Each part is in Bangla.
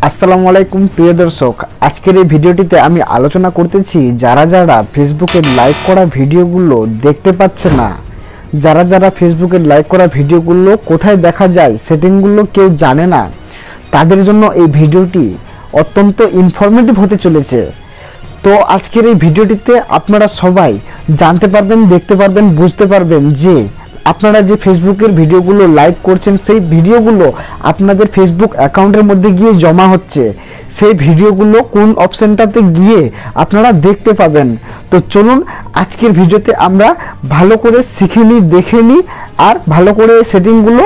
আসসালামু আলাইকুম প্রিয় দর্শক, আজকের এই ভিডিওটিতে আমি আলোচনা করতেছি যারা ফেসবুকে লাইক করা ভিডিওগুলো দেখতে পাচ্ছে না, যারা ফেসবুকে লাইক করা ভিডিওগুলো কোথায় দেখা যায় সেটিংগুলো কেউ জানে না, তাদের জন্য এই ভিডিওটি অত্যন্ত ইনফরমেটিভ হতে চলেছে। তো আজকের এই ভিডিওটিতে আপনারা সবাই জানতে পারবেন, দেখতে পারবেন, বুঝতে পারবেন যে আপনারা যে ফেসবুকের ভিডিওগুলো লাইক করছেন সেই ভিডিওগুলো আপনাদের ফেসবুক অ্যাকাউন্টের মধ্যে গিয়ে জমা হচ্ছে, সেই ভিডিওগুলো কোন অপশনটাতে গিয়ে আপনারা দেখতে পাবেন। তো চলুন আজকের ভিডিওতে আমরা ভালো করে শিখে নিই, দেখে নিই আর ভালো করে সেটিংগুলো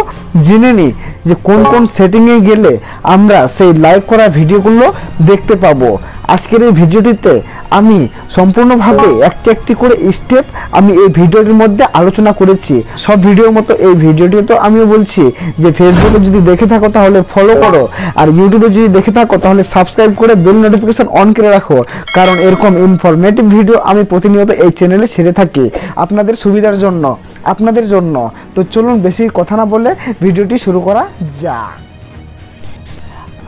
জেনে নিই যে কোন কোন সেটিংয়ে গেলে আমরা সেই লাইক করা ভিডিওগুলো দেখতে পাবো। আজকের এই ভিডিওটিতে আমি সম্পূর্ণভাবে একটি একটি করে স্টেপ আমি এই ভিডিওটির মধ্যে আলোচনা করেছি। সব ভিডিওর মতো এই ভিডিওটিও তো আমিও বলছি যে ফেসবুকে যদি দেখে থাকো তাহলে ফলো করো, আর ইউটিউবে যদি দেখে থাকো তাহলে সাবস্ক্রাইব করে বেল নোটিফিকেশন অন করে রাখো, কারণ এরকম ইনফরমেটিভ ভিডিও আমি প্রতিনিয়ত এই চ্যানেলে ছেড়ে থাকি আপনাদের সুবিধার জন্য, আপনাদের জন্য। তো চলুন বেশি কথা না বলে ভিডিওটি শুরু করা যাক।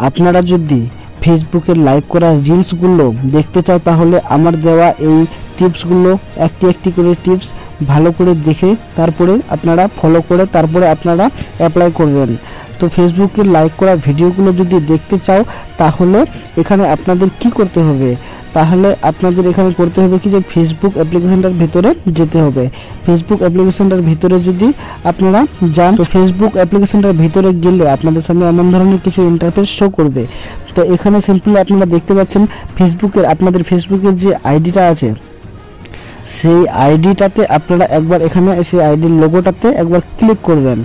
আপনারা যদি ফেসবুকে লাইক করা রিলসগুলো দেখতে চাও তাহলে আমার দেওয়া এই টিপসগুলো একটি একটি করে টিপস ভালো করে দেখে তারপরে আপনারা ফলো করে তারপরে আপনারা অ্যাপ্লাই করবেন। তো ফেসবুকে লাইক করা ভিডিওগুলো যদি দেখতে চাও তাহলে এখানে আপনাদের কি করতে হবে, তাহলে আপনাদের এখানে করতে হবে কি যে ফেসবুক অ্যাপ্লিকেশনটার ভিতরে যেতে হবে। ফেসবুক অ্যাপ্লিকেশনটার ভিতরে যদি আপনারা যান তো ফেসবুক অ্যাপ্লিকেশনটার ভিতরে গেলে আপনাদের সামনে এমন ধরনের কিছু ইন্টারফেস শো করবে। তো এখানে সিম্পলি আপনারা দেখতে পাচ্ছেন ফেসবুকের আপনাদের ফেসবুকের যে আইডিটা আছে সেই আইডিটাতে আপনারা একবার এখানে সেই আইডির লোগোটাতে একবার ক্লিক করবেন।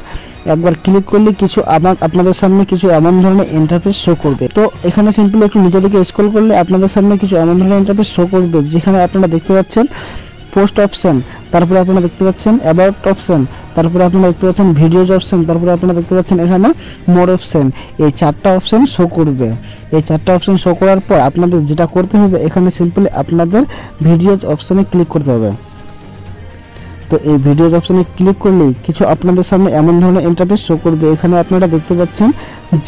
একবার ক্লিক করলে কিছু আপনাদের সামনে কিছু এমন ধরনের ইন্টারফেস শো করবে। তো এখানে সিম্পলি একটু নিচের দিকে স্ক্রল করলে আপনাদের সামনে কিছু এমন ধরনের ইন্টারফেস শো করবে, যেখানে আপনারা দেখতে পাচ্ছেন পোস্ট অপশন, তারপরে আপনারা দেখতে পাচ্ছেন অ্যাবাউট অপশন, তারপরে আপনারা দেখতে পাচ্ছেন ভিডিওজ অপশন, তারপরে আপনারা দেখতে পাচ্ছেন এখানে মোর অপশন। এই চারটা অপশন শো করবে। এই চারটা অপশন শো করার পর আপনাদের যেটা করতে হবে এখানে সিম্পলি আপনাদের ভিডিওজ অপশনে ক্লিক করতে হবে। তো এই ভিডিওজ অপশনে ক্লিক করলেই কিছু আপনাদের সামনে এমন ধরনের ইন্টারফেস শো করবে। এখানে আপনারা দেখতে পাচ্ছেন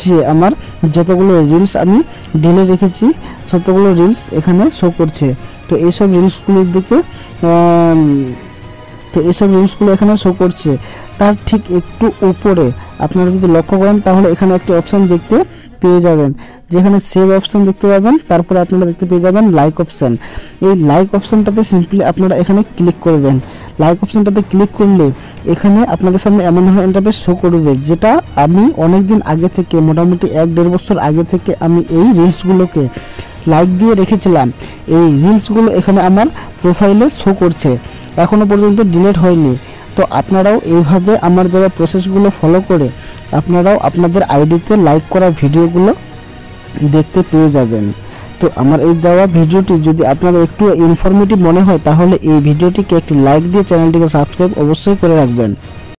যে আমার যতগুলো রিলস আমি ডিলে রেখেছি ততগুলো রিলস এখানে শো করছে। তো এইসব রিলসগুলোর দিকে এখানে শো করছে। তার ঠিক একটু উপরে আপনারা যদি লক্ষ্য করেন তাহলে এখানে একটি অপশন দেখতে পেয়ে যাবেন, যেখানে সেভ অপশন দেখতে পাবেন, তারপরে আপনারা দেখতে পেয়ে যাবেন লাইক অপশন। এই লাইক অপশনটাতে সিম্পলি আপনারা এখানে ক্লিক করবেন। লাইক অপশনটাতে ক্লিক করলে এখানে আপনাদের সামনে এমন ধরনের ইন্টারফেস শো করবে, যেটা আমি অনেক দিন আগে থেকে মোটামুটি 1-1.5 বছর আগে থেকে আমি এই রিলসগুলোকে লাইক দিয়ে রেখেছিলাম। এই রিলসগুলো এখানে আমার প্রোফাইলে শো করছে, এখনো পর্যন্ত ডিলিট হয়নি। তো আপনারাও এইভাবে আমার দেওয়া প্রসেসগুলো ফলো করে আপনারাও আপনাদের আইডিতে লাইক করা ভিডিওগুলো দেখতে পেয়ে যাবেন। তো আমার এই দেওয়া ভিডিওটি যদি আপনাদের একটু ইনফরমেটিভ মনে হয় তাহলে এই ভিডিওটিকে একটি লাইক দিয়ে চ্যানেলটিকে সাবস্ক্রাইব অবশ্যই করে রাখবেন।